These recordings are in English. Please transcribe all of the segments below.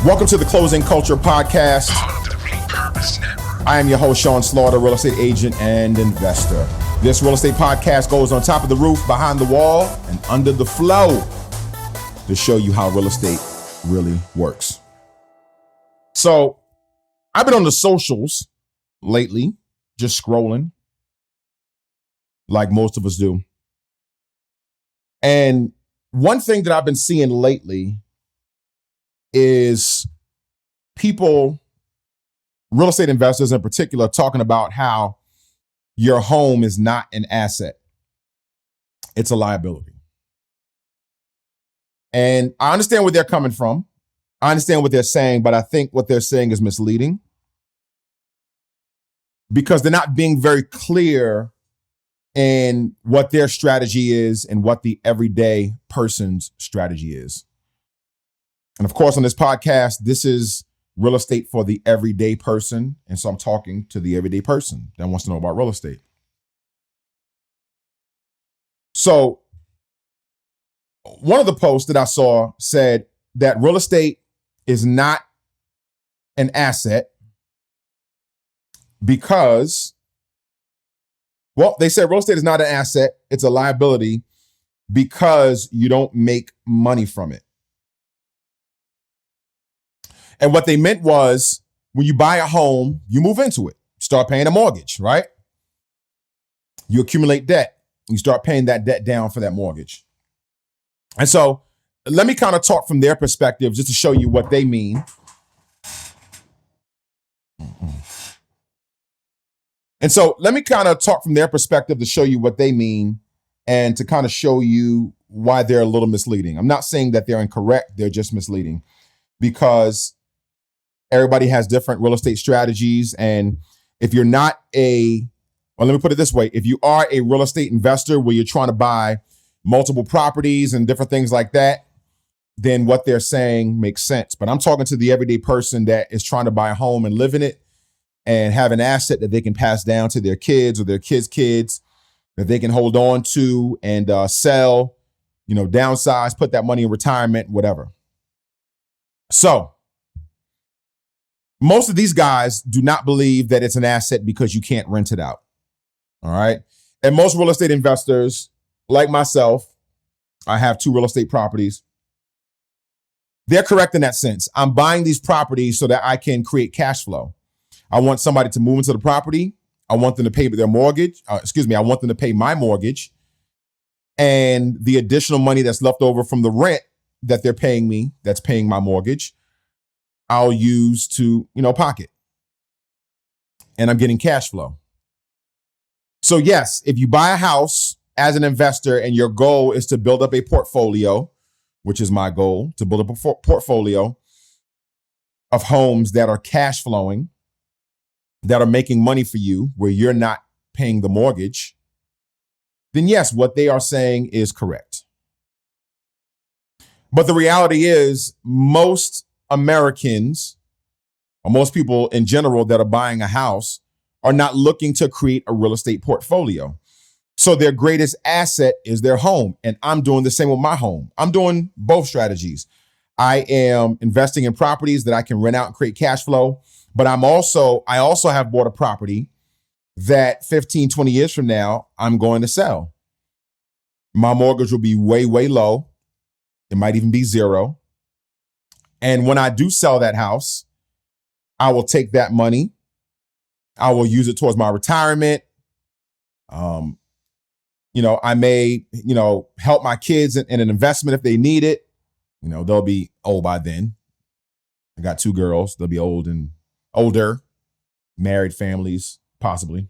Welcome to the Closing Culture Podcast. I am your host, Sean Slaughter, real estate agent and investor. This real estate podcast goes on top of the roof, behind the wall, and under the flow to show you how real estate really works. So I've been on the socials lately, just scrolling like most of us do. And one thing that I've been seeing lately is people, real estate investors in particular, talking about how your home is not an asset. It's a liability. And I understand where they're coming from. I understand what they're saying, but I think what they're saying is misleading because they're not being very clear in what their strategy is and what the everyday person's strategy is. And of course, on this podcast, this is real estate for the everyday person. And so I'm talking to the everyday person that wants to know about real estate. So one of the posts that I saw said that real estate is not an asset because, well, they said real estate is not an asset. It's a liability because you don't make money from it. And what they meant was when you buy a home, you move into it, start paying a mortgage, right? You accumulate debt, you start paying that debt down for that mortgage. And so let me kind of talk from their perspective just to show you what they mean. And so let me kind of talk from their perspective to show you what they mean and to kind of show you why they're a little misleading. I'm not saying that they're incorrect, they're just misleading because everybody has different real estate strategies. And if you're not well, let me put it this way. If you are a real estate investor where you're trying to buy multiple properties and different things like that, then what they're saying makes sense. But I'm talking to the everyday person that is trying to buy a home and live in it and have an asset that they can pass down to their kids or their kids' kids that they can hold on to and sell, downsize, put that money in retirement, whatever. So most of these guys do not believe that it's an asset because you can't rent it out. All right. And most real estate investors, like myself, I have 2 real estate properties. They're correct in that sense. I'm buying these properties so that I can create cash flow. I want somebody to move into the property. I want them to pay their mortgage. I want them to pay my mortgage. And the additional money that's left over from the rent that they're paying me, that's paying my mortgage, I'll use to, pocket. And I'm getting cash flow. So yes, if you buy a house as an investor and your goal is to build up a portfolio, which is my goal, to build up a portfolio of homes that are cash flowing, that are making money for you where you're not paying the mortgage, then yes, what they are saying is correct. But the reality is most Americans, or most people in general that are buying a house, are not looking to create a real estate portfolio. So their greatest asset is their home. And I'm doing the same with my home. I'm doing both strategies. I am investing in properties that I can rent out and create cash flow. But I also have bought a property that 15, 20 years from now, I'm going to sell. My mortgage will be way, way low. It might even be zero. And when I do sell that house, I will take that money. I will use it towards my retirement. I may, help my kids in an investment if they need it. They'll be old by then. I got 2 girls. They'll be older, married families, possibly.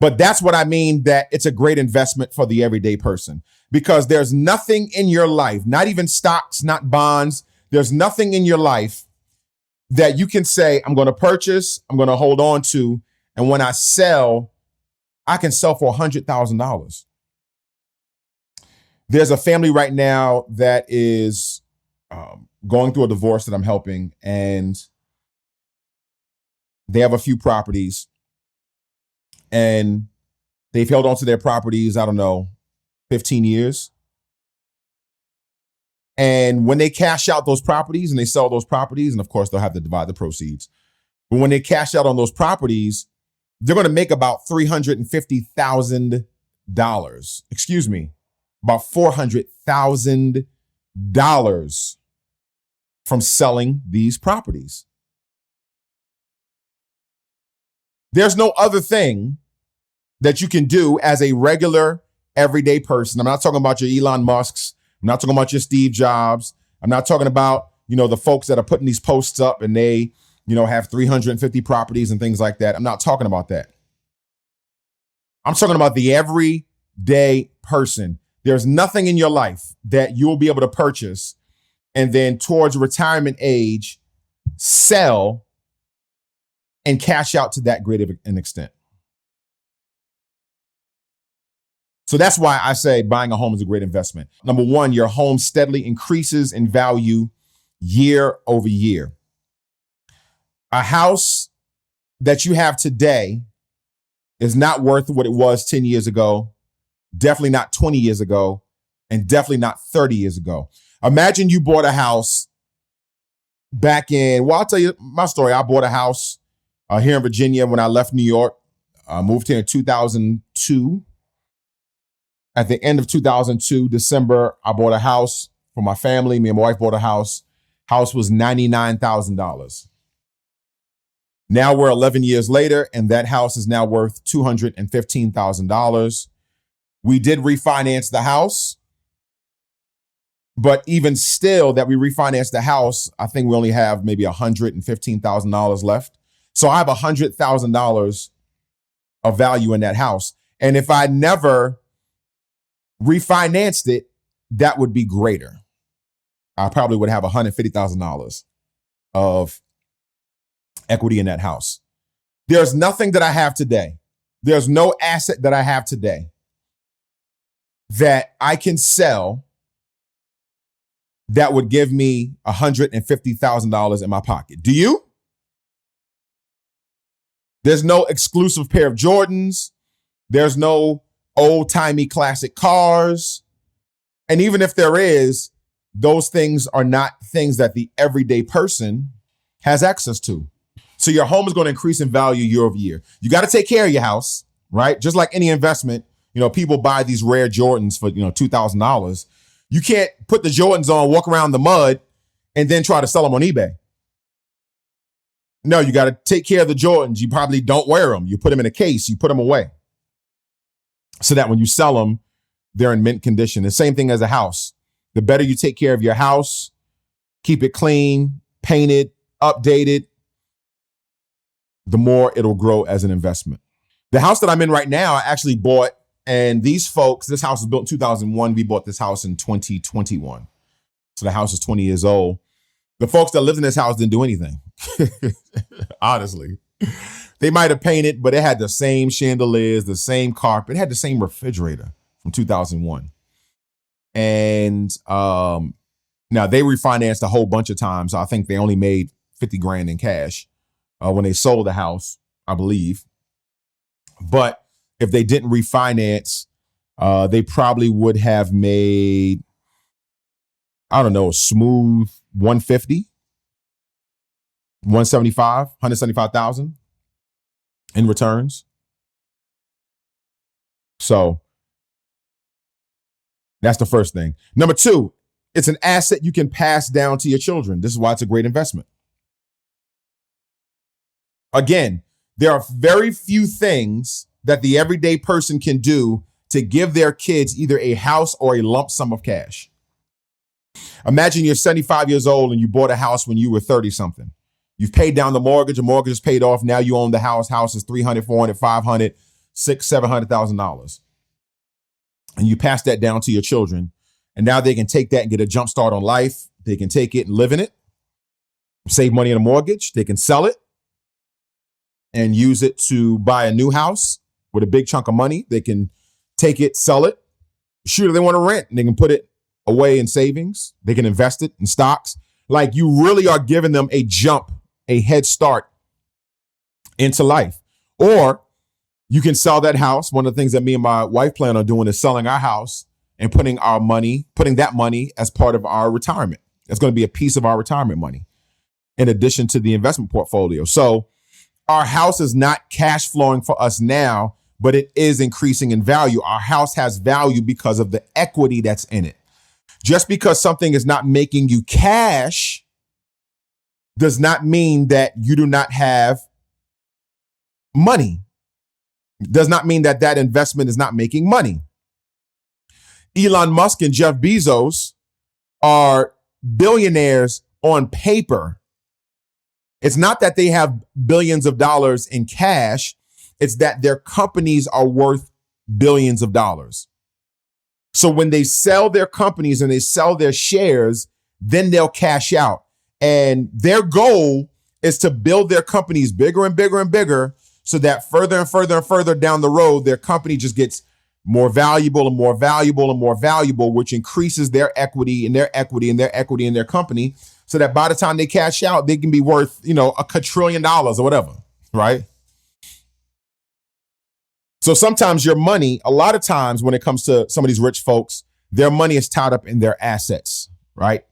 But that's what I mean, that it's a great investment for the everyday person because there's nothing in your life, not even stocks, not bonds. There's nothing in your life that you can say, I'm going to purchase, I'm going to hold on to. And when I sell, I can sell for $100,000. There's a family right now that is going through a divorce that I'm helping, and they have a few properties, and they've held on to their properties, 15 years. And when they cash out those properties and they sell those properties, and of course they'll have to divide the proceeds. But when they cash out on those properties, they're going to make about $350,000. Excuse me, about $400,000 from selling these properties. There's no other thing that you can do as a regular, everyday person. I'm not talking about your Elon Musks. I'm not talking about your Steve Jobs. I'm not talking about, the folks that are putting these posts up and they, have 350 properties and things like that. I'm not talking about that. I'm talking about the everyday person. There's nothing in your life that you'll be able to purchase and then towards retirement age, sell and cash out to that great of an extent. So that's why I say buying a home is a great investment. Number one, your home steadily increases in value year over year. A house that you have today is not worth what it was 10 years ago, definitely not 20 years ago, and definitely not 30 years ago. Imagine you bought a house back in, I'll tell you my story. I bought a house here in Virginia when I left New York. I moved here in 2002. At the end of 2002, December, I bought a house for my family. Me and my wife bought a house. House was $99,000. Now we're 11 years later, and that house is now worth $215,000. We did refinance the house, but even still that we refinanced the house, I think we only have maybe $115,000 left. So I have $100,000 of value in that house. And if I never refinanced it, that would be greater. I probably would have $150,000 of equity in that house. There's nothing that I have today. There's no asset that I have today that I can sell that would give me $150,000 in my pocket. Do you? There's no exclusive pair of Jordans. There's no old-timey classic cars. And even if there is, those things are not things that the everyday person has access to. So your home is going to increase in value year over year. You got to take care of your house, right? Just like any investment, people buy these rare Jordans for, $2,000. You can't put the Jordans on, walk around the mud, and then try to sell them on eBay. No, you got to take care of the Jordans. You probably don't wear them. You put them in a case. You put them away so that when you sell them, they're in mint condition. The same thing as a house. The better you take care of your house, keep it clean, painted, updated, the more it'll grow as an investment. The house that I'm in right now, I actually bought, and these folks, this house was built in 2001. We bought this house in 2021. So the house is 20 years old. The folks that lived in this house didn't do anything. Honestly, they might have painted, but it had the same chandeliers, the same carpet. It had the same refrigerator from 2001. And now they refinanced a whole bunch of times. I think they only made 50 grand in cash when they sold the house, I believe. But if they didn't refinance, they probably would have made, I don't know, a smooth 150, 175, 175,000 in returns. So that's the first thing. Number two, it's an asset you can pass down to your children. This is why it's a great investment. Again, there are very few things that the everyday person can do to give their kids either a house or a lump sum of cash. Imagine you're 75 years old and you bought a house when you were 30 something. You've paid down the mortgage is paid off. Now you own the house. House is $300, $400, $500, $600,000, $700,000. And you pass that down to your children. And now they can take that and get a jump start on life. They can take it and live in it, save money on a mortgage. They can sell it and use it to buy a new house with a big chunk of money. They can take it, sell it. Shoot, they want to rent, and they can put it away in savings. They can invest it in stocks. Like, you really are giving them a jump, a head start into life. Or you can sell that house. One of the things that me and my wife plan on doing is selling our house and putting that money as part of our retirement. That's going to be a piece of our retirement money in addition to the investment portfolio. So our house is not cash flowing for us now, but it is increasing in value. Our house has value because of the equity that's in it. Just because something is not making you cash does not mean that you do not have money. Does not mean that that investment is not making money. Elon Musk and Jeff Bezos are billionaires on paper. It's not that they have billions of dollars in cash. It's that their companies are worth billions of dollars. So when they sell their companies and they sell their shares, then they'll cash out. And their goal is to build their companies bigger and bigger and bigger so that further and further and further down the road, their company just gets more valuable and more valuable and more valuable, which increases their equity and their equity and their equity in their company so that by the time they cash out, they can be worth, $1 quadrillion or whatever, right? So sometimes your money, a lot of times when it comes to some of these rich folks, their money is tied up in their assets, right?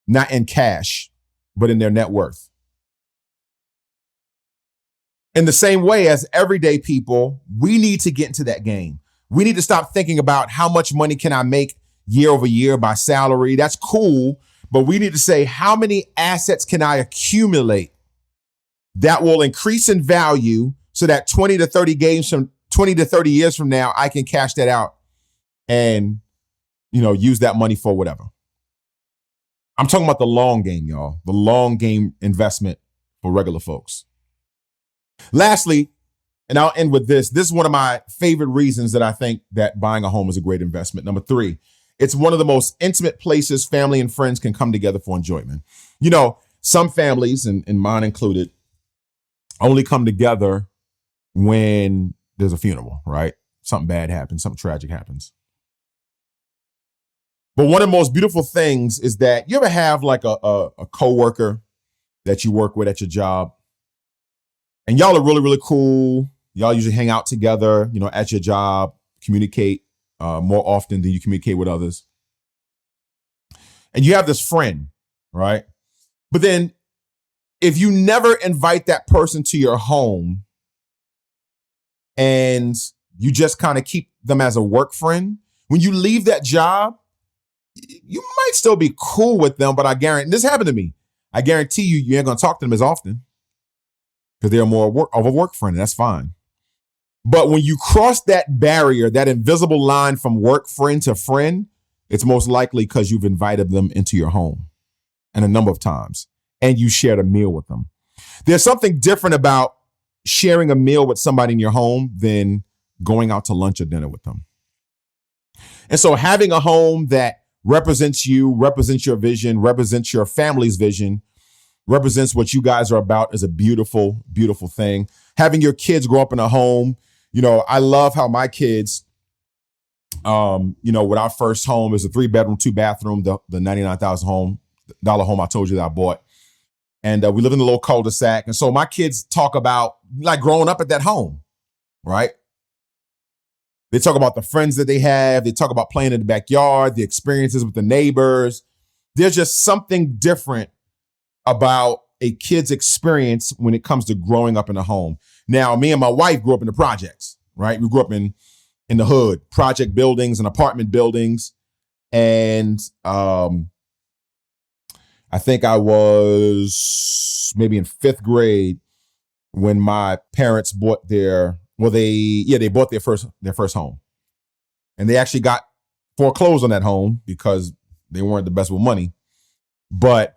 Not in cash, but in their net worth. In the same way as everyday people, we need to get into that game. We need to stop thinking about how much money can I make year over year by salary. That's cool, but we need to say, how many assets can I accumulate that will increase in value so that 20 to 30 years from now, I can cash that out and, use that money for whatever. I'm talking about the long game, y'all. The long game investment for regular folks. Lastly, and I'll end with this. This is one of my favorite reasons that I think that buying a home is a great investment. Number 3, it's one of the most intimate places family and friends can come together for enjoyment. Some families, and mine included, only come together when there's a funeral, right? Something bad happens, something tragic happens. But one of the most beautiful things is that you ever have like a coworker that you work with at your job, and y'all are really, really cool. Y'all usually hang out together, at your job, communicate more often than you communicate with others. And you have this friend, right? But then if you never invite that person to your home and you just kind of keep them as a work friend, when you leave that job, you might still be cool with them, but this happened to me. I guarantee you ain't going to talk to them as often because they're more of a work friend, and that's fine. But when you cross that barrier, that invisible line from work friend to friend, it's most likely because you've invited them into your home and a number of times, and you shared a meal with them. There's something different about sharing a meal with somebody in your home than going out to lunch or dinner with them. And so having a home that represents you, represents your vision, represents your family's vision, represents what you guys are about is a beautiful, beautiful thing. Having your kids grow up in a home, I love how my kids, with our first home is a 3-bedroom, 2-bathroom, the $99,000 home I told you that I bought. And we live in a little cul-de-sac. And so my kids talk about like growing up at that home, right? They talk about the friends that they have. They talk about playing in the backyard, the experiences with the neighbors. There's just something different about a kid's experience when it comes to growing up in a home. Now, me and my wife grew up in the projects, right? We grew up in the hood, project buildings and apartment buildings. And I think I was maybe in 5th grade when my parents bought they bought their first home. And they actually got foreclosed on that home because they weren't the best with money. But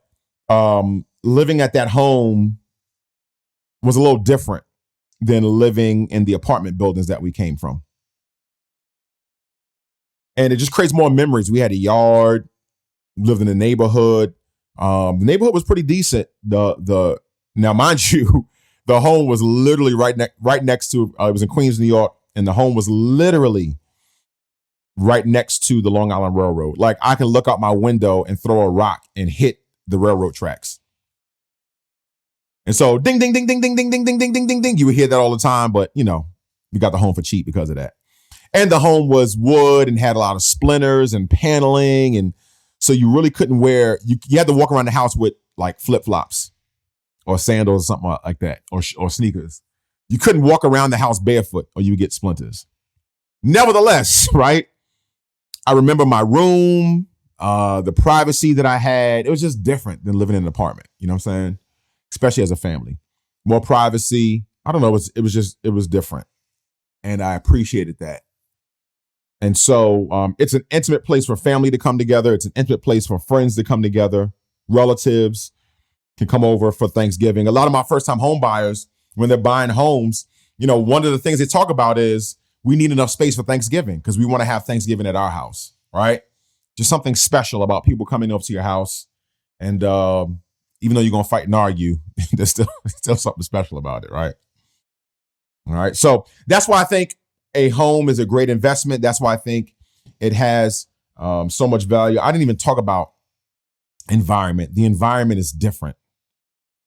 living at that home was a little different than living in the apartment buildings that we came from. And it just creates more memories. We had a yard, lived in the neighborhood. The neighborhood was pretty decent. Now, mind you, the home was literally right next to, it was in Queens, New York, and the home was literally right next to the Long Island Railroad. Like I can look out my window and throw a rock and hit the railroad tracks. And so ding, ding, ding, ding, ding, ding, ding, ding, ding, ding, ding, ding. You would hear that all the time, but we got the home for cheap because of that. And the home was wood and had a lot of splinters and paneling. And so you really couldn't you had to walk around the house with like flip-flops or sandals or something like that, or sneakers. You couldn't walk around the house barefoot or you would get splinters. Nevertheless, right? I remember my room, the privacy that I had. It was just different than living in an apartment. You know what I'm saying? Especially as a family. More privacy. I don't know. It was different. And I appreciated that. And so it's an intimate place for family to come together. It's an intimate place for friends to come together. Relatives can come over for Thanksgiving. A lot of my first-time home buyers, when they're buying homes, one of the things they talk about is we need enough space for Thanksgiving because we want to have Thanksgiving at our house, right? Just something special about people coming up to your house. And even though you're going to fight and argue, there's still something special about it, right? All right. So that's why I think a home is a great investment. That's why I think it has so much value. I didn't even talk about environment. The environment is different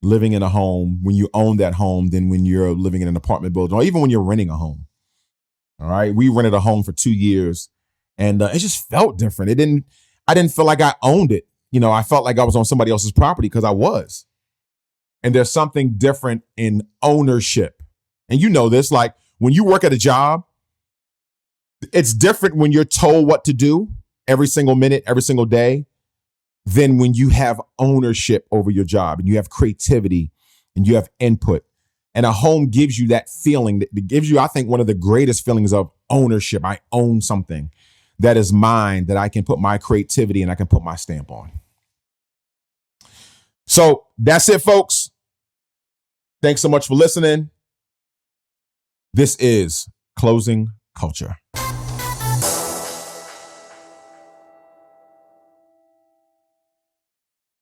living in a home when you own that home than when you're living in an apartment building or even when you're renting a home. All right. We rented a home for 2 years and it just felt different. I didn't feel like I owned it. I felt like I was on somebody else's property because I was. And there's something different in ownership. And you know this, like when you work at a job, it's different when you're told what to do every single minute, every single day, than when you have ownership over your job and you have creativity and you have input. And a home gives you that feeling. That gives you, I think, one of the greatest feelings of ownership. I own something that is mine, that I can put my creativity and I can put my stamp on. So that's it, folks. Thanks so much for listening. This is Closing Culture.